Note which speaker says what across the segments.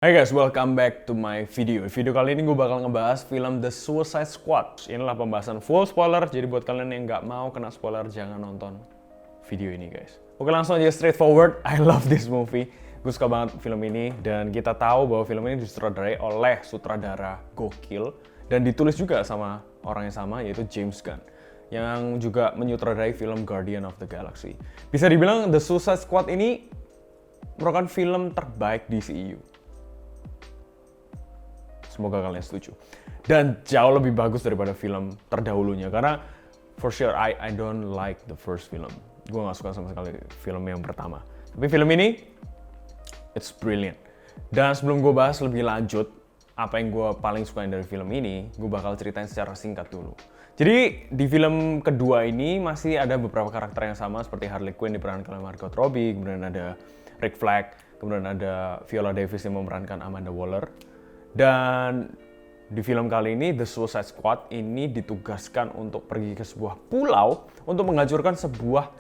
Speaker 1: Hai guys, welcome back to my video. Video kali ini gue bakal ngebahas film The Suicide Squad. Inilah pembahasan full spoiler, jadi buat kalian yang nggak mau kena spoiler, jangan nonton video ini guys. Oke, langsung aja straightforward. I love this movie. Gue suka banget film ini, dan kita tahu bahwa film ini disutradarai oleh sutradara gokil dan ditulis juga sama orang yang sama, yaitu James Gunn, yang juga menyutradarai film Guardian of the Galaxy. Bisa dibilang The Suicide Squad ini merupakan film terbaik di DCEU. Semoga kalian setuju. Dan jauh lebih bagus daripada film terdahulunya. Karena for sure I don't like the first film. Gue gak suka sama sekali film yang pertama. Tapi film ini, it's brilliant. Dan sebelum gue bahas lebih lanjut, apa yang gue paling suka dari film ini, gue bakal ceritain secara singkat dulu. Jadi di film kedua ini masih ada beberapa karakter yang sama seperti Harley Quinn diperankan oleh Margot Robbie, kemudian ada Rick Flag, kemudian ada Viola Davis yang memerankan Amanda Waller. Dan di film kali ini The Suicide Squad ini ditugaskan untuk pergi ke sebuah pulau untuk menghancurkan sebuah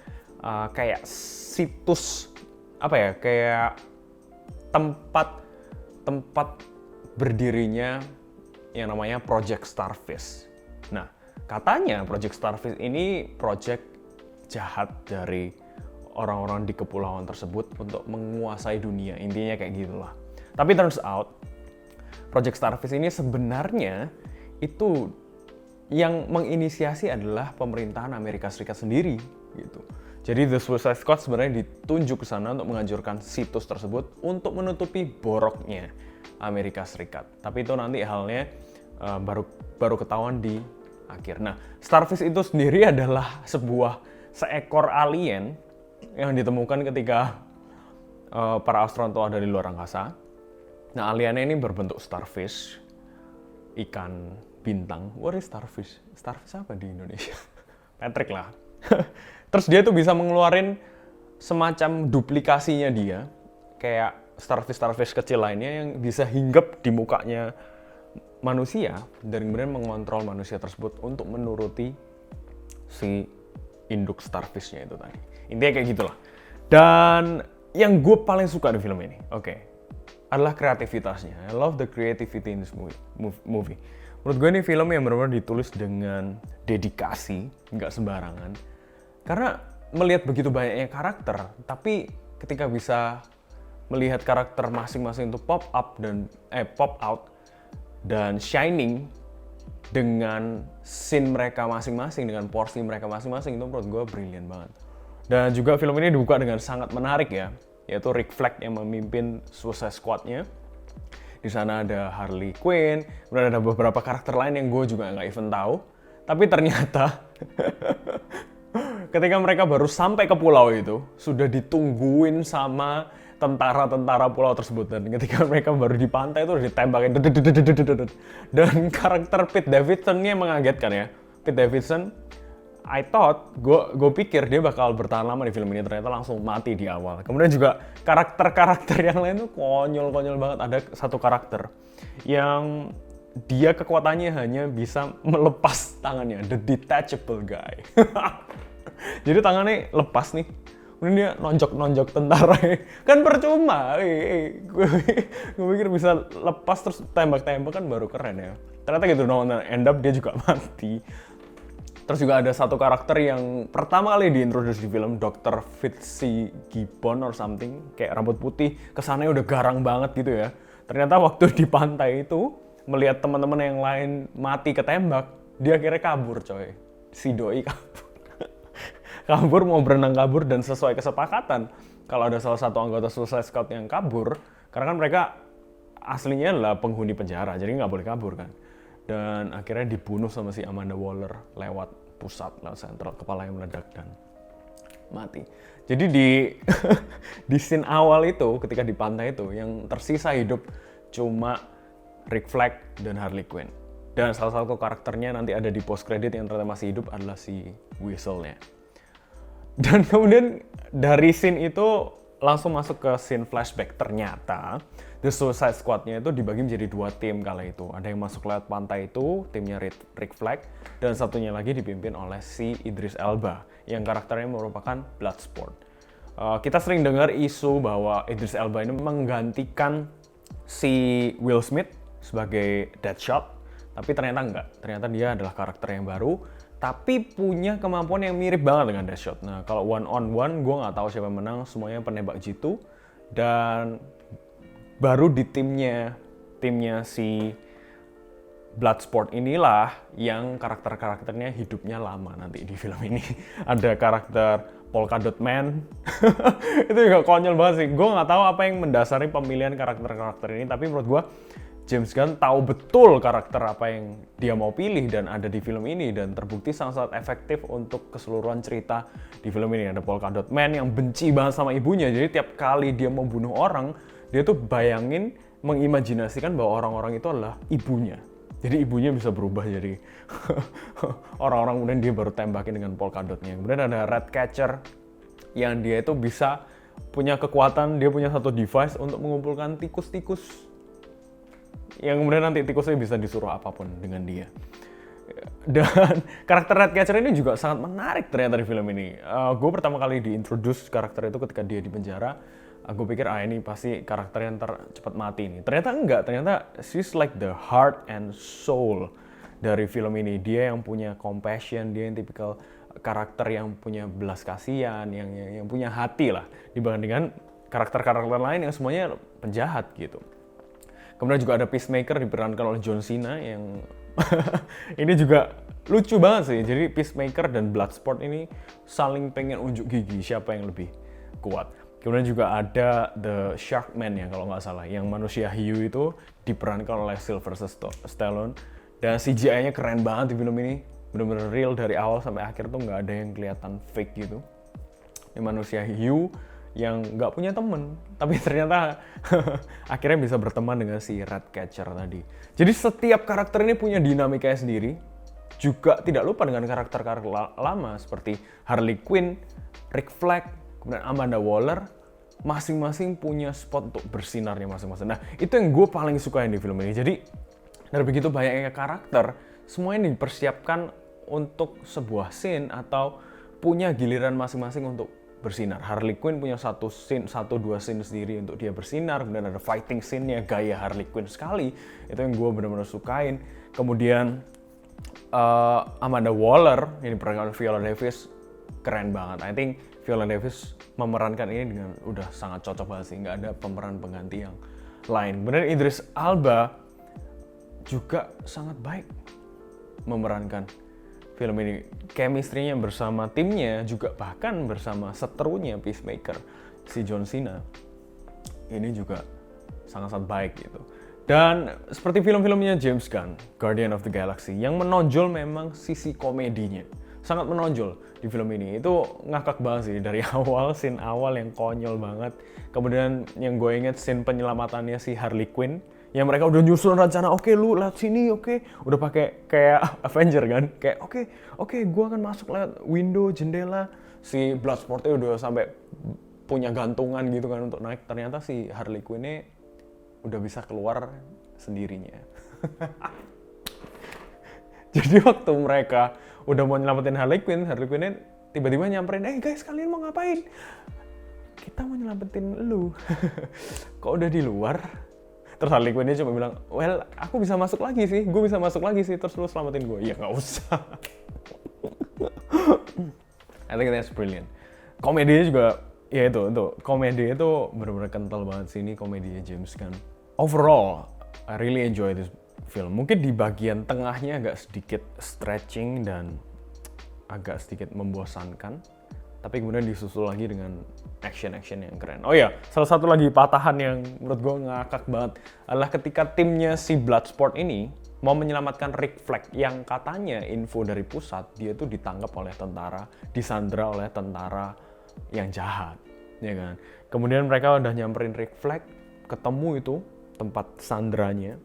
Speaker 1: kayak situs kayak tempat berdirinya yang namanya Project Starfish. Nah, katanya Project Starfish ini project jahat dari orang-orang di kepulauan tersebut untuk menguasai dunia. Intinya kayak gitulah. Tapi turns out Project Starfish ini sebenarnya itu yang menginisiasi adalah pemerintahan Amerika Serikat sendiri gitu. Jadi The Suicide Squad sebenarnya ditunjuk ke sana untuk menghancurkan situs tersebut untuk menutupi boroknya Amerika Serikat. Tapi itu nanti halnya baru ketahuan di akhir. Nah, Starfish itu sendiri adalah seekor alien yang ditemukan ketika para astronot dari luar angkasa. Nah, aliennya ini berbentuk starfish, ikan bintang. What is starfish? Starfish apa di Indonesia? Patrick lah. Terus dia tuh bisa mengeluarin semacam duplikasinya dia, kayak starfish kecil lainnya yang bisa hinggap di mukanya manusia, dan kemudian mengontrol manusia tersebut untuk menuruti si induk starfishnya itu tadi. Intinya kayak gitulah. Dan yang gue paling suka di film ini, adalah kreativitasnya. I love the creativity in this movie. Menurut gue ini film yang benar-benar ditulis dengan dedikasi, nggak sembarangan. Karena melihat begitu banyaknya karakter, tapi ketika bisa melihat karakter masing-masing itu pop out dan shining dengan scene mereka masing-masing, dengan porsi mereka masing-masing, itu menurut gue brilliant banget. Dan juga film ini dibuka dengan sangat menarik ya, yaitu Rick Flag yang memimpin Suicide Squad-nya. Di sana ada Harley Quinn, kemudian ada beberapa karakter lain yang gue juga nggak even tahu. Tapi ternyata ketika mereka baru sampai ke pulau itu, sudah ditungguin sama tentara-tentara pulau tersebut. Dan ketika mereka baru di pantai itu udah ditembakin. Dan karakter Pete Davidson-nya mengagetkan ya. Pete Davidson, I thought, gue pikir dia bakal bertahan lama di film ini, ternyata langsung mati di awal. Kemudian juga karakter-karakter yang lain tuh konyol-konyol banget. Ada satu karakter yang dia kekuatannya hanya bisa melepas tangannya, the detachable guy. Jadi tangannya lepas nih, kemudian dia nonjok tentara. Kan percuma, gue pikir bisa lepas terus tembak-tembak kan baru keren ya. Ternyata gitu dong, end up dia juga mati. Terus juga ada satu karakter yang pertama kali diintroduce di film, Dr. Fitzgibbon or something, kayak rambut putih, kesannya udah garang banget gitu ya. Ternyata waktu di pantai itu, melihat teman-teman yang lain mati ketembak, dia akhirnya kabur coy. Si doi kabur. Kabur, mau berenang kabur, dan sesuai kesepakatan, kalau ada salah satu anggota Suicide Squad yang kabur, karena kan mereka aslinya adalah penghuni penjara, jadi nggak boleh kabur kan. Dan akhirnya dibunuh sama si Amanda Waller lewat pusat, lewat sentral, kepalanya meledak dan mati. Jadi di scene awal itu, ketika di pantai itu, yang tersisa hidup cuma Rick Flag dan Harley Quinn. Dan salah satu karakternya nanti ada di post credit yang ternyata masih hidup adalah si Whistle-nya. Dan kemudian dari scene itu langsung masuk ke scene flashback. Ternyata The Suicide Squad-nya itu dibagi menjadi dua tim kala itu. Ada yang masuk lewat pantai itu, timnya Rick Flag, dan satunya lagi dipimpin oleh si Idris Elba, yang karakternya merupakan Bloodsport. Kita sering dengar isu bahwa Idris Elba ini menggantikan si Will Smith sebagai Deadshot, tapi ternyata enggak. Ternyata dia adalah karakter yang baru, tapi punya kemampuan yang mirip banget dengan Deadshot. Nah, kalau one on one, gue nggak tahu siapa yang menang, semuanya penembak jitu. Dan baru di timnya si Bloodsport inilah yang karakternya hidupnya lama nanti di film ini. Ada karakter Polka Dot Man. Itu juga konyol banget sih. Gue nggak tahu apa yang mendasari pemilihan karakter ini, tapi menurut gue James Gunn tahu betul karakter apa yang dia mau pilih dan ada di film ini, dan terbukti sangat-sangat efektif untuk keseluruhan cerita di film ini. Ada Polka Dot Man yang benci banget sama ibunya, jadi tiap kali dia mau bunuh orang, dia tuh bayangin, mengimajinasikan bahwa orang-orang itu adalah ibunya. Jadi ibunya bisa berubah jadi orang-orang, kemudian dia baru tembakin dengan polka dotnya. Kemudian ada Ratcatcher yang dia itu bisa punya kekuatan, dia punya satu device untuk mengumpulkan tikus-tikus yang kemudian nanti tikusnya bisa disuruh apapun dengan dia. Dan karakter Ratcatcher ini juga sangat menarik ternyata di film ini. Gue pertama kali diintroduce karakter itu ketika dia di penjara. Gue pikir ini pasti karakter yang cepat mati ini. Ternyata enggak, ternyata she's like the heart and soul dari film ini. Dia yang punya compassion, dia yang tipikal karakter yang punya belas kasihan, yang punya hati lah, dibandingkan karakter-karakter lain yang semuanya penjahat gitu. Kemudian juga ada Peacemaker diperankan oleh John Cena yang ini juga lucu banget sih. Jadi Peacemaker dan Bloodsport ini saling pengen unjuk gigi siapa yang lebih kuat. Kemudian juga ada The Sharkman ya kalau nggak salah, yang manusia hiu itu diperankan oleh Sylvester Stallone. Dan CGI-nya keren banget di film ini, bener-bener real dari awal sampai akhir tuh nggak ada yang kelihatan fake gitu. Ini manusia hiu yang nggak punya temen, tapi ternyata akhirnya bisa berteman dengan si Ratcatcher tadi. Jadi setiap karakter ini punya dinamikanya sendiri. Juga tidak lupa dengan karakter-karakter lama seperti Harley Quinn, Rick Flag, kemudian Amanda Waller, masing-masing punya spot untuk bersinarnya masing-masing. Nah, itu yang gue paling suka di film ini. Jadi, dari begitu banyaknya karakter, semuanya dipersiapkan untuk sebuah scene atau punya giliran masing-masing untuk bersinar. Harley Quinn punya satu dua scene sendiri untuk dia bersinar, kemudian ada fighting scene-nya gaya Harley Quinn sekali. Itu yang gue benar-benar sukain. Kemudian, Amanda Waller, yang diperankan Viola Davis, keren banget. I think Viola Davis memerankan ini dengan udah sangat cocok banget sih, nggak ada pemeran pengganti yang lain. Kemudian Idris Elba juga sangat baik memerankan film ini. Chemistry-nya bersama timnya, juga bahkan bersama seterunya Peacemaker, si John Cena, ini juga sangat-sangat baik gitu. Dan seperti film-filmnya James Gunn, Guardian of the Galaxy, yang menonjol memang sisi komedinya. Sangat menonjol di film ini. Itu ngakak banget sih dari awal, scene awal yang konyol banget. Kemudian yang gue inget scene penyelamatannya si Harley Quinn, yang mereka udah nyusun rencana, oke lu lewat sini, oke. Udah pakai kayak Avenger kan, kayak oke, gue akan masuk lewat window, jendela. Si Bloodsport-nya udah sampai punya gantungan gitu kan untuk naik. Ternyata si Harley Quinn-nya udah bisa keluar sendirinya. Jadi waktu mereka udah mau nyelamatin Harley Quinn tiba-tiba nyamperin, guys, kalian mau ngapain? Kita mau nyelamatin lu. Kok udah di luar? Terus Harley Quinn cuma bilang, well, aku bisa masuk lagi sih, gue bisa masuk lagi sih, terus lu selamatin gue. Ya nggak usah. I think that's brilliant. Komedinya juga, ya itu komedi itu benar-benar kental banget sih, ini komedinya James Gunn. Overall, I really enjoy this film. Mungkin di bagian tengahnya agak sedikit stretching dan agak sedikit membosankan, tapi kemudian disusul lagi dengan action yang keren. Oh ya, salah satu lagi patahan yang menurut gue ngakak banget adalah ketika timnya si Bloodsport ini mau menyelamatkan Rick Flag yang katanya info dari pusat, dia tuh ditangkap oleh tentara, disandra oleh tentara yang jahat, ya kan. Kemudian mereka udah nyamperin Rick Flag, ketemu itu tempat sandranya,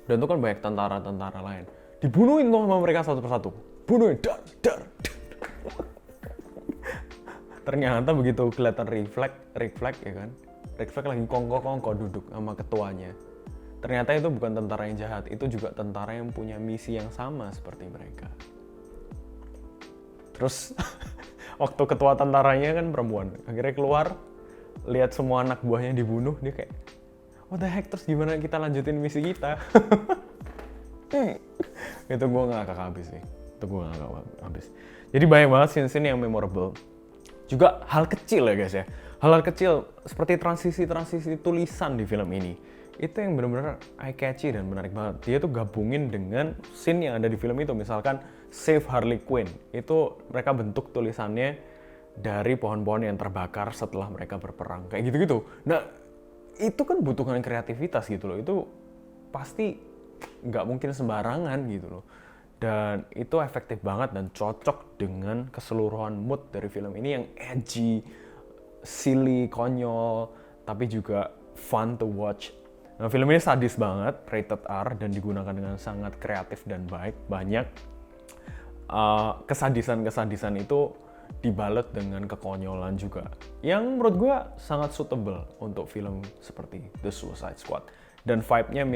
Speaker 1: dan itu kan banyak tentara-tentara lain. Dibunuhin tuh sama mereka satu persatu. Bunuhin, dar. Ternyata begitu kelihatan Rick Flag ya kan. Rick Flag lagi kongko-kongko duduk sama ketuanya. Ternyata itu bukan tentara yang jahat, itu juga tentara yang punya misi yang sama seperti mereka. Terus waktu ketua tentaranya kan perempuan, akhirnya keluar, lihat semua anak buahnya dibunuh, dia kayak, what the heck, terus gimana kita lanjutin misi kita? Itu gue ngakak habis sih. Jadi banyak banget scene-scene yang memorable. Juga hal kecil ya guys ya. Hal-hal kecil seperti transisi tulisan di film ini. Itu yang benar-benar eye-catchy dan menarik banget. Dia tuh gabungin dengan scene yang ada di film itu. Misalkan Save Harley Quinn. Itu mereka bentuk tulisannya dari pohon-pohon yang terbakar setelah mereka berperang. Kayak gitu-gitu. Nah, itu kan butuhkan kreativitas gitu loh. Itu pasti nggak mungkin sembarangan gitu loh. Dan itu efektif banget dan cocok dengan keseluruhan mood dari film ini yang edgy, silly, konyol, tapi juga fun to watch. Nah, film ini sadis banget, rated R, dan digunakan dengan sangat kreatif dan baik. Banyak kesadisan itu dibalut dengan kekonyolan juga. Yang menurut gue sangat suitable untuk film seperti The Suicide Squad. Dan vibe-nya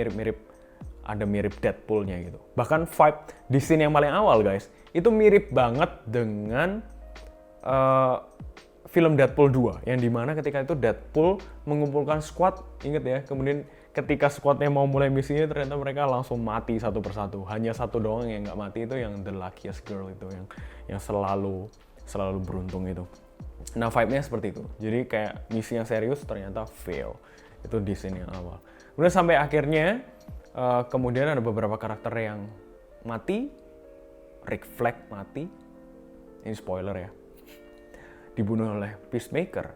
Speaker 1: ada mirip Deadpool-nya gitu. Bahkan vibe di scene yang paling awal guys, itu mirip banget dengan film Deadpool 2, yang dimana ketika itu Deadpool mengumpulkan squad, inget ya, kemudian ketika squadnya mau mulai misinya ternyata mereka langsung mati satu persatu. Hanya satu doang yang nggak mati, itu yang The Luckiest Girl itu, yang selalu beruntung itu. Nah, vibe-nya seperti itu. Jadi kayak misi yang serius ternyata fail. Itu di scene yang awal. Kemudian sampai akhirnya kemudian ada beberapa karakter yang mati. Rick Flag mati. Ini spoiler ya. Dibunuh oleh Peacemaker.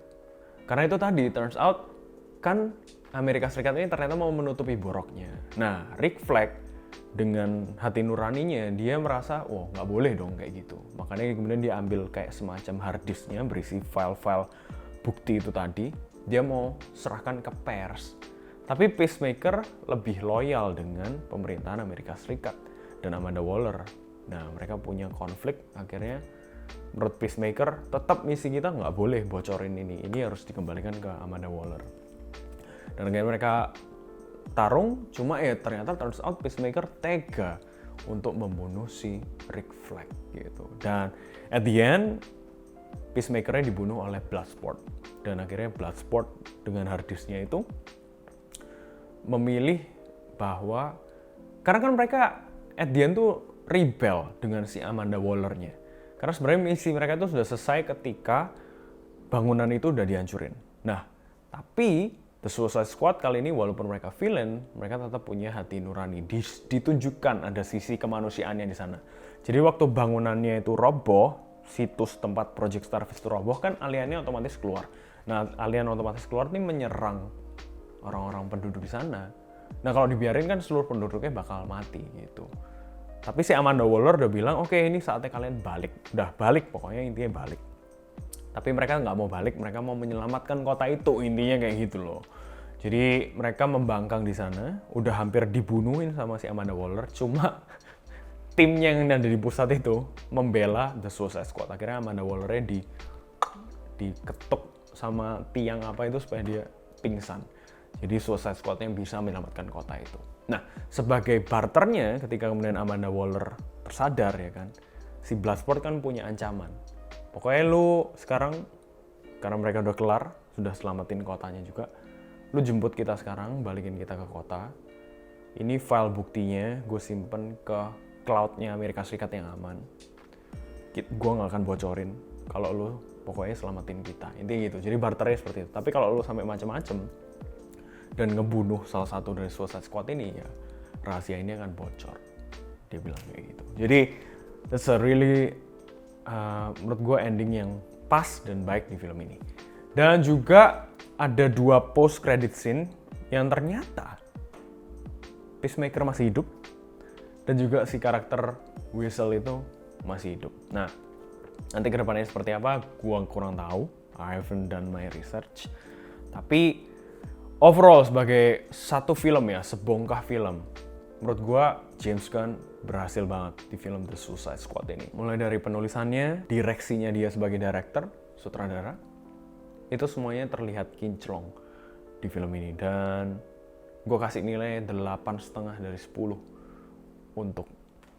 Speaker 1: Karena itu tadi, turns out kan Amerika Serikat ini ternyata mau menutupi boroknya. Nah, Rick Flag dengan hati nuraninya, dia merasa, wah nggak boleh dong kayak gitu. Makanya kemudian dia ambil kayak semacam hard disknya berisi file-file bukti itu tadi. Dia mau serahkan ke pers. Tapi Peacemaker lebih loyal dengan pemerintahan Amerika Serikat dan Amanda Waller. Nah, mereka punya konflik, akhirnya menurut Peacemaker, tetap misi kita nggak boleh bocorin ini harus dikembalikan ke Amanda Waller. Dan akhirnya mereka tarung, cuma ya ternyata turns out Peacemaker tega untuk membunuh si Rick Flag gitu. Dan at the end, Peacemaker-nya dibunuh oleh Bloodsport. Dan akhirnya Bloodsport dengan hard disk-nya itu memilih bahwa, karena kan mereka at the end tuh rebel dengan si Amanda Waller-nya. Karena sebenarnya misi mereka itu sudah selesai ketika bangunan itu udah dihancurin. Nah, tapi The Suicide Squad kali ini walaupun mereka villain, mereka tetap punya hati nurani. Ditunjukkan ada sisi kemanusiaannya di sana. Jadi waktu bangunannya itu roboh, situs tempat Project Starfish itu roboh, kan aliennya otomatis keluar. Nah, alien otomatis keluar ini menyerang orang-orang penduduk di sana. Nah, kalau dibiarin kan seluruh penduduknya bakal mati gitu. Tapi si Amanda Waller udah bilang, oke, ini saatnya kalian balik. Udah balik, pokoknya intinya balik. Tapi mereka nggak mau balik, mereka mau menyelamatkan kota itu, intinya kayak gitu loh. Jadi mereka membangkang di sana, udah hampir dibunuhin sama si Amanda Waller, cuma timnya yang ada di pusat itu membela The Suicide Squad. Akhirnya Amanda Waller-nya diketuk sama tiang apa itu supaya dia pingsan. Jadi Suicide Squad yang bisa menyelamatkan kota itu. Nah, sebagai barternya ketika kemudian Amanda Waller tersadar ya kan, si Bloodsport kan punya ancaman. Pokoknya lu sekarang, karena mereka udah kelar, sudah selamatin kotanya juga, lu jemput kita sekarang, balikin kita ke kota. Ini file buktinya, gue simpen ke cloud-nya Amerika Serikat yang aman. Gue gak akan bocorin kalau lu pokoknya selamatin kita. Intinya gitu, jadi barternya seperti itu. Tapi kalau lu sampai macem-macem dan ngebunuh salah satu dari Suicide Squad ini, ya rahasia ini akan bocor. Dia bilang kayak gitu. Jadi, that's a really menurut gue ending yang pas dan baik di film ini. Dan juga ada 2 post credit scene yang ternyata Peacemaker masih hidup dan juga si karakter Whistle itu masih hidup. Nah, nanti kedepannya seperti apa gue kurang tahu, I haven't done my research. Tapi overall sebagai satu film ya, sebongkah film, menurut gue James Gunn berhasil banget di film The Suicide Squad ini. Mulai dari penulisannya, direksinya dia sebagai director, sutradara, itu semuanya terlihat kinclong di film ini. Dan gue kasih nilai 8,5 dari 10 untuk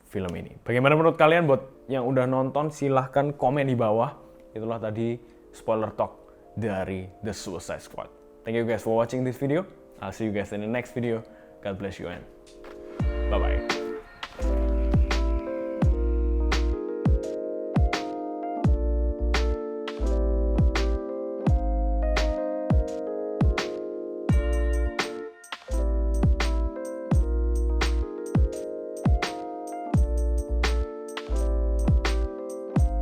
Speaker 1: film ini. Bagaimana menurut kalian? Buat yang udah nonton, silahkan komen di bawah. Itulah tadi spoiler talk dari The Suicide Squad. Thank you guys for watching this video. I'll see you guys in the next video. God bless you and bye-bye.